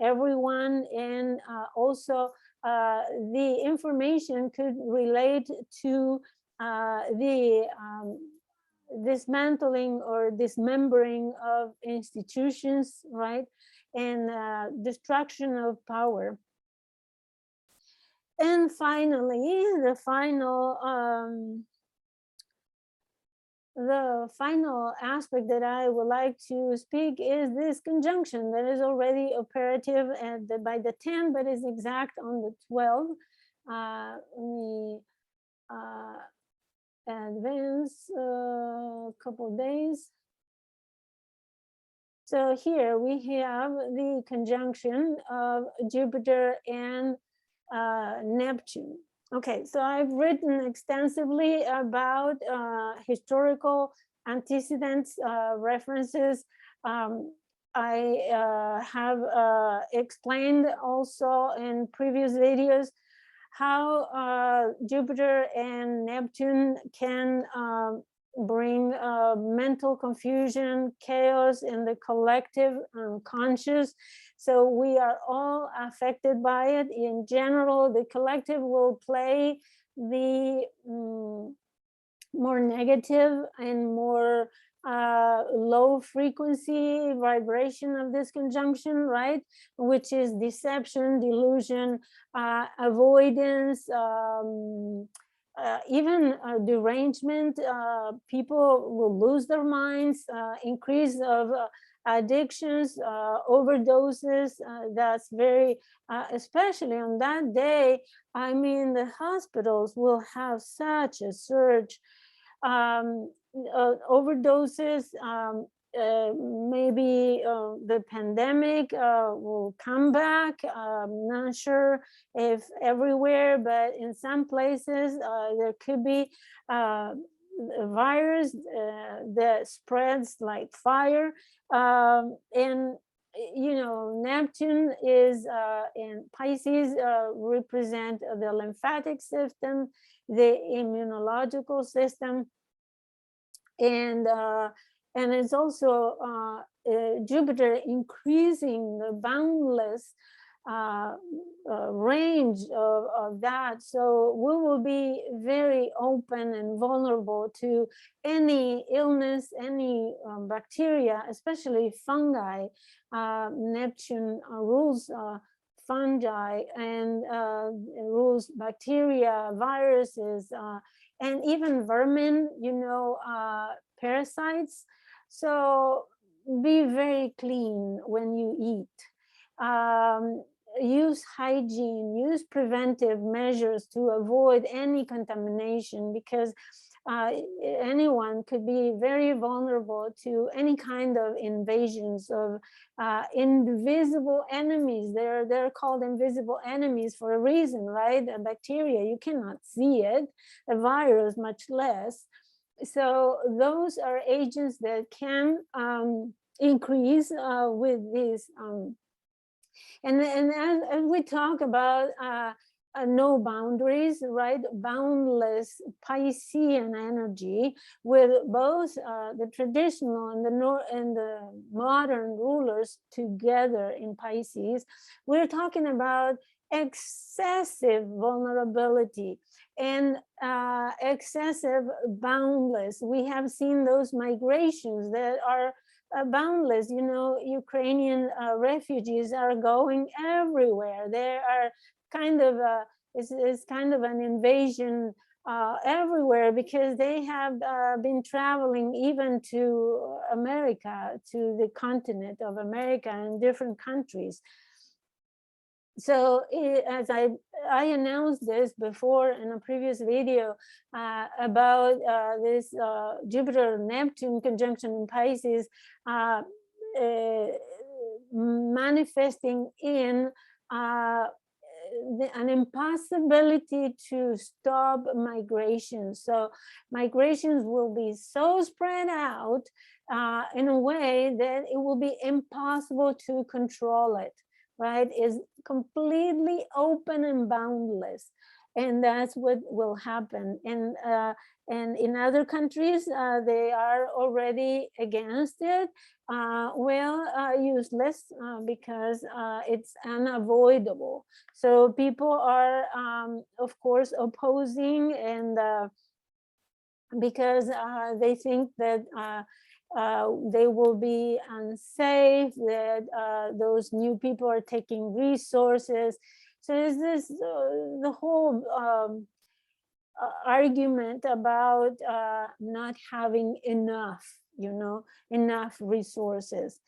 everyone, and also the information could relate to the dismantling or dismembering of institutions, right? And destruction of power. And finally, the final aspect that I would like to speak is this conjunction that is already operative by the 10th, but is exact on the 12th. Let me advance a couple of days. So here we have the conjunction of Jupiter and Neptune. Okay, so I've written extensively about historical antecedents, references. I have explained also in previous videos how Jupiter and Neptune can bring mental confusion, chaos in the collective unconscious. So we are all affected by it. In general, the collective will play the more negative and more low frequency vibration of this conjunction, right? Which is deception, delusion, avoidance, even derangement. People will lose their minds, increase of addictions, overdoses. That's very, especially on that day, I mean, the hospitals will have such a surge. Overdoses, maybe the pandemic will come back. I'm not sure if everywhere, but in some places there could be a virus that spreads like fire. And you know, Neptune is in Pisces, represent the lymphatic system, the immunological system, and it's also Jupiter increasing the boundless range of that. So we will be very open and vulnerable to any illness, any bacteria, especially fungi. Neptune rules fungi and rules bacteria, viruses, and even vermin, you know, parasites. So be very clean when you eat. Use hygiene, use preventive measures to avoid any contamination, because anyone could be very vulnerable to any kind of invasions of invisible enemies. They're called invisible enemies for a reason, right? A bacteria, you cannot see it, a virus much less. So those are agents that can increase with these and as we talk about no boundaries, right? Boundless Piscean energy with both the traditional and the modern rulers together in Pisces. We're talking about excessive vulnerability and excessive boundless. We have seen those migrations that are boundless. You know, Ukrainian refugees are going everywhere. They are kind of it's kind of an invasion everywhere, because they have been traveling even to America, to the continent of America, and different countries. So as I announced this before in a previous video about this Jupiter-Neptune conjunction in Pisces, manifesting in an impossibility to stop migration. So migrations will be so spread out in a way that it will be impossible to control it, right? Is completely open and boundless. And that's what will happen. And in other countries, they are already against it. Useless because it's unavoidable. So people are, of course, opposing, and because they think that they will be unsafe, that those new people are taking resources. So is this the whole argument about not having enough, you know, enough resources.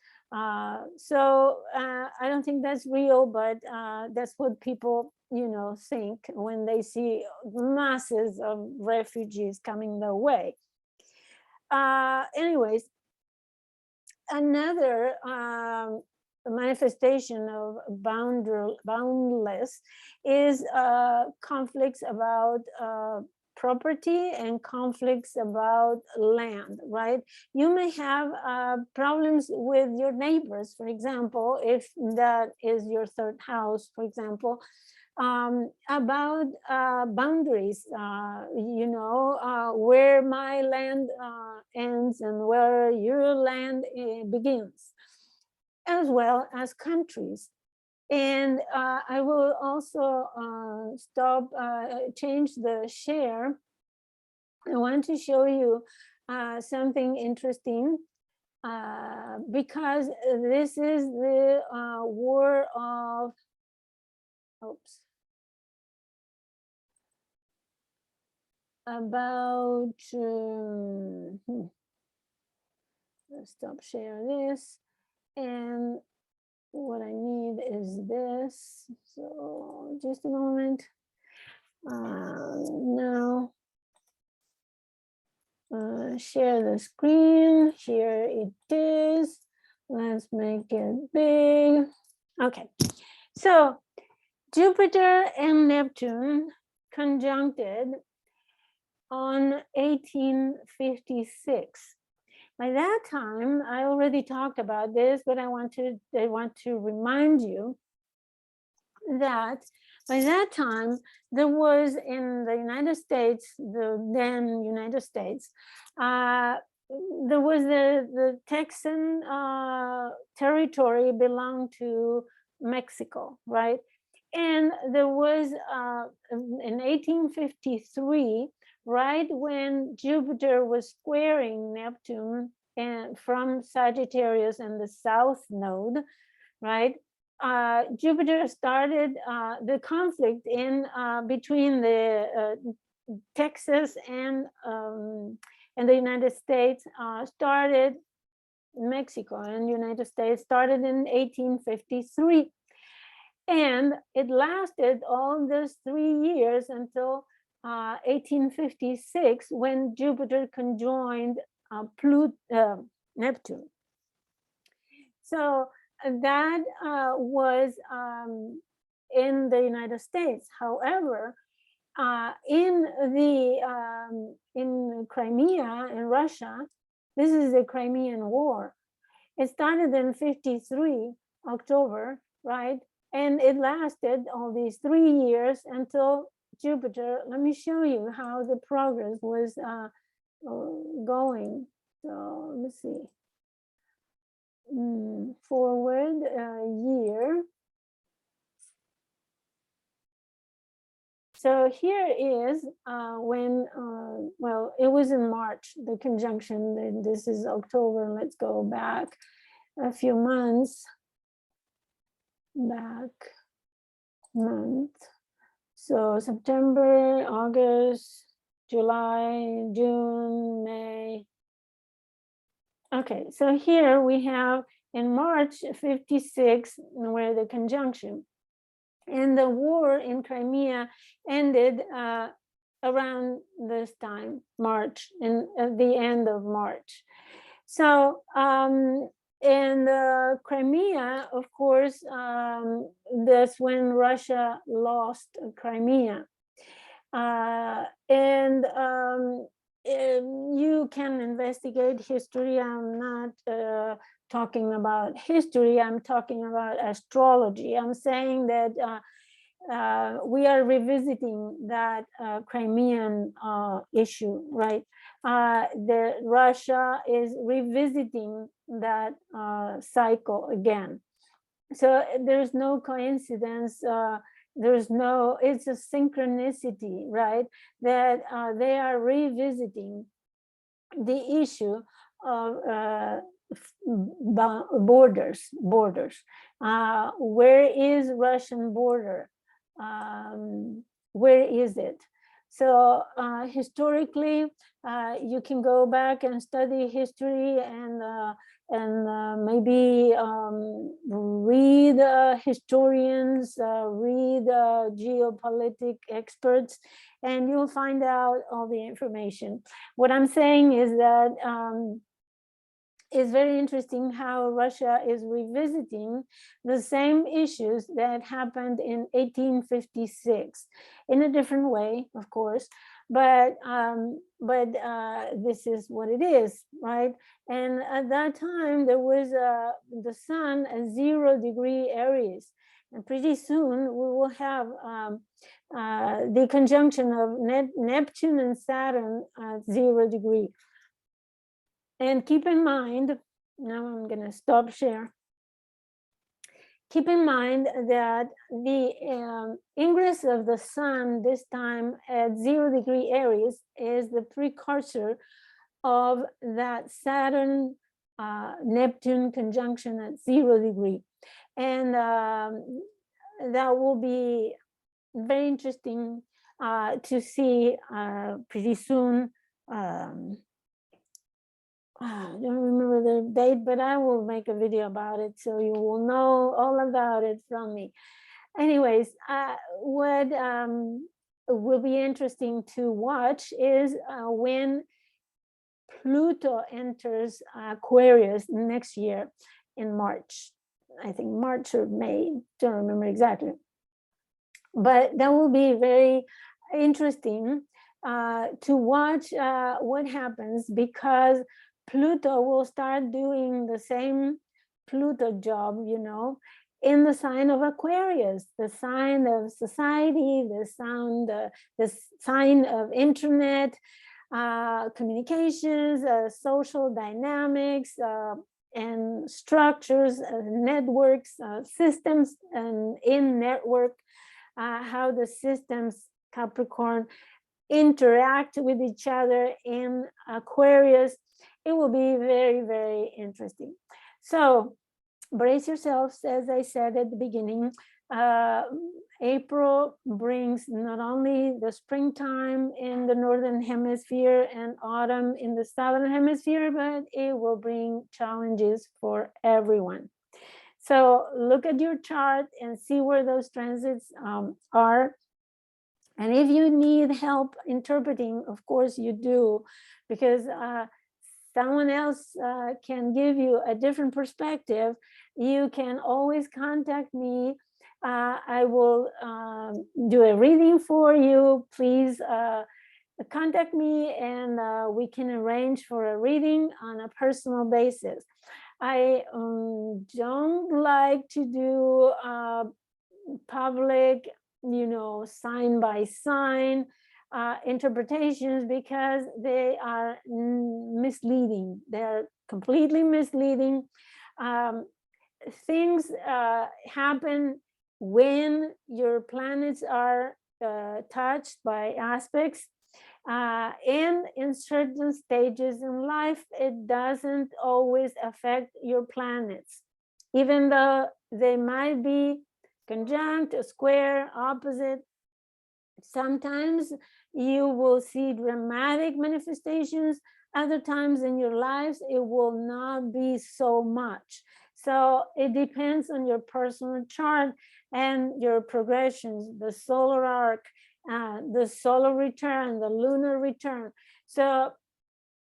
So I don't think that's real, but that's what people, you know, think when they see masses of refugees coming their way. Anyways, another manifestation of boundless is conflicts about property and conflicts about land, right? You may have problems with your neighbors, for example, if that is your third house, for example, about boundaries, you know, where my land ends and where your land begins, as well as countries. And I will also change the share. I want to show you something interesting because this is the war of, oops, about, let's stop share this. And what I need is this. So just a moment. Now, share the screen. Here it is. Let's make it big. Okay. So Jupiter and Neptune conjuncted on 1856. By that time, I already talked about this, but I want to remind you that by that time, there was in the United States, the then United States, there was the Texan territory belonged to Mexico, right? And there was in 1853, right when Jupiter was squaring Neptune and from Sagittarius and the South Node, right? Jupiter started the conflict in between the Texas and the United States started. Mexico and United States started in 1853. And it lasted all those 3 years until 1856, when Jupiter conjoined Neptune. So that was in the United States. However, in Crimea, in Russia, this is the Crimean War. It started in 53 October, right? And it lasted all these 3 years until Jupiter. Let me show you how the progress was going. So let's see. Forward year. So here is when, well, it was in March, the conjunction. This is October. Let's go back a few months. So September, August, July, June, May. Okay, so here we have in March 56, where the conjunction. And the war in Crimea ended around this time, March, at the end of March. So, and Crimea, of course, that's when Russia lost Crimea. And you can investigate history. I'm not talking about history, I'm talking about astrology. I'm saying that we are revisiting that Crimean issue, right? Russia is revisiting that cycle again. So there's no coincidence, it's a synchronicity, right? That they are revisiting the issue of borders. Where is Russian border? Where is it? So historically, you can go back and study history and maybe read historians, read geopolitics experts, and you'll find out all the information. What I'm saying is that it's very interesting how Russia is revisiting the same issues that happened in 1856 in a different way, of course, but this is what it is, right? And at that time, there was the sun at 0 degree Aries, and pretty soon we will have the conjunction of Neptune and Saturn at 0 degree. And keep in mind, now I'm going to stop share. Keep in mind that the ingress of the sun this time at 0 degree Aries is the precursor of that Saturn Neptune conjunction at 0 degree. And that will be very interesting to see pretty soon. I don't remember the date, but I will make a video about it so you will know all about it from me. Anyways, what will be interesting to watch is when Pluto enters Aquarius next year in March. I think March or May, don't remember exactly. But that will be very interesting to watch what happens, because Pluto will start doing the same Pluto job, you know, in the sign of Aquarius, the sign of society, the sign of internet, communications, social dynamics, and structures, networks, systems, and in network, how the systems, Capricorn, interact with each other in Aquarius. It will be very, very interesting. So brace yourselves, as I said at the beginning. April brings not only the springtime in the northern hemisphere and autumn in the southern hemisphere, but it will bring challenges for everyone. So look at your chart and see where those transits are. And if you need help interpreting, of course you do, because someone else can give you a different perspective. You can always contact me. I will do a reading for you. Please contact me, and we can arrange for a reading on a personal basis. I don't like to do public, you know, sign by sign interpretations, because they are misleading. They're completely misleading. Things happen when your planets are touched by aspects, and in certain stages in life, it doesn't always affect your planets, even though they might be conjunct, square, opposite. Sometimes you will see dramatic manifestations. Other times in your lives, it will not be so much. So it depends on your personal chart and your progressions, the solar arc, the solar return, the lunar return. So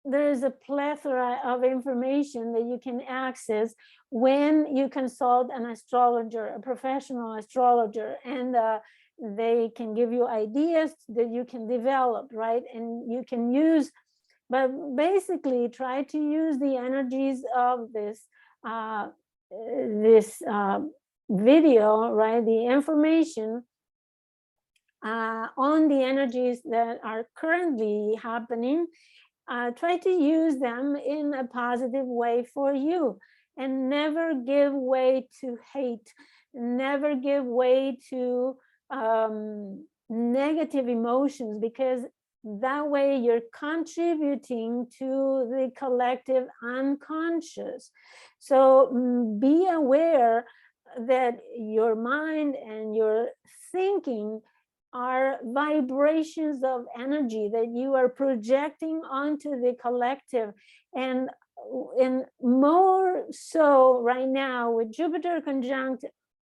there is a plethora of information that you can access when you consult an astrologer, a professional astrologer, and they can give you ideas that you can develop, right? And you can use, but basically try to use the energies of this video, right? The information on the energies that are currently happening. Try to use them in a positive way for you, and never give way to hate, never give way to negative emotions, because that way you're contributing to the collective unconscious. So be aware that your mind and your thinking are vibrations of energy that you are projecting onto the collective. And more so right now with Jupiter conjunct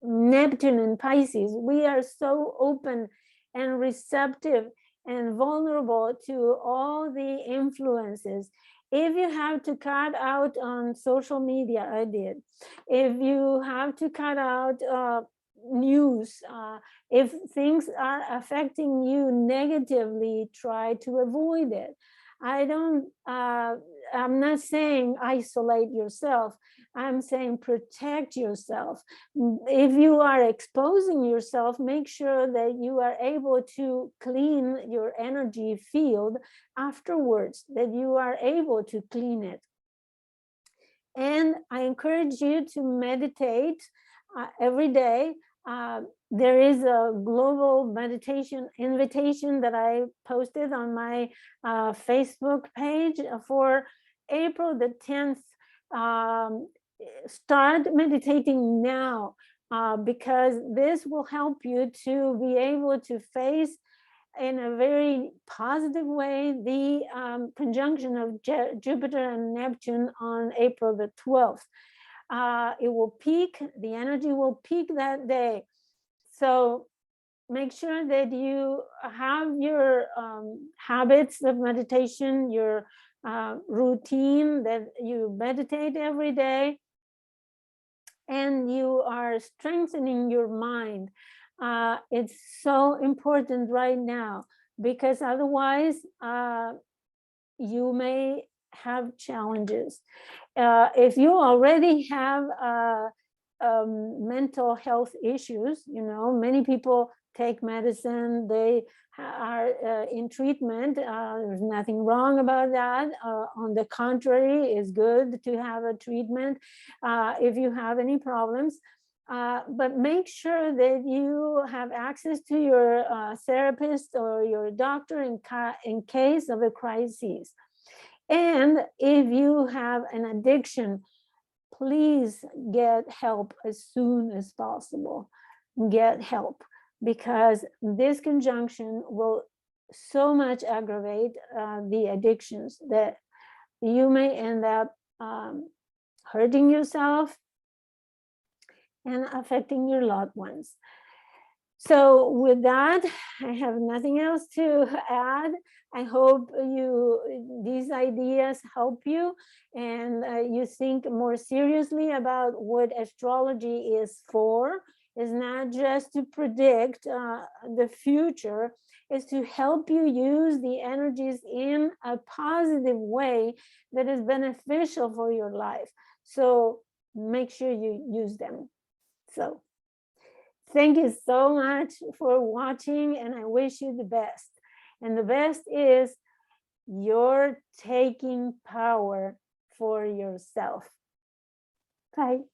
Neptune and Pisces, we are so open and receptive and vulnerable to all the influences. If you have to cut out on social media, I did. If you have to cut out news, if things are affecting you negatively, try to avoid it. I'm not saying isolate yourself. I'm saying protect yourself. If you are exposing yourself, make sure that you are able to clean your energy field afterwards, that you are able to clean it. And I encourage you to meditate every day. There is a global meditation invitation that I posted on my Facebook page for April the 10th. Start meditating now, because this will help you to be able to face in a very positive way the conjunction of Jupiter and Neptune on April the 12th. It will peak, the energy will peak that day. So make sure that you have your habits of meditation, your routine, that you meditate every day, and you are strengthening your mind. It's so important right now, because otherwise you may have challenges. If you already have mental health issues, you know, many people take medicine, they are in treatment. There's nothing wrong about that. On the contrary, it's good to have a treatment if you have any problems. But make sure that you have access to your therapist or your doctor in case of a crisis. And if you have an addiction, please get help as soon as possible. Get help, because this conjunction will so much aggravate the addictions that you may end up hurting yourself and affecting your loved ones. So with that, I have nothing else to add. I hope these ideas help you, and you think more seriously about what astrology is for. It's not just to predict the future, it's to help you use the energies in a positive way that is beneficial for your life. So make sure you use them. So thank you so much for watching, and I wish you the best. And the best is you're taking power for yourself. Bye.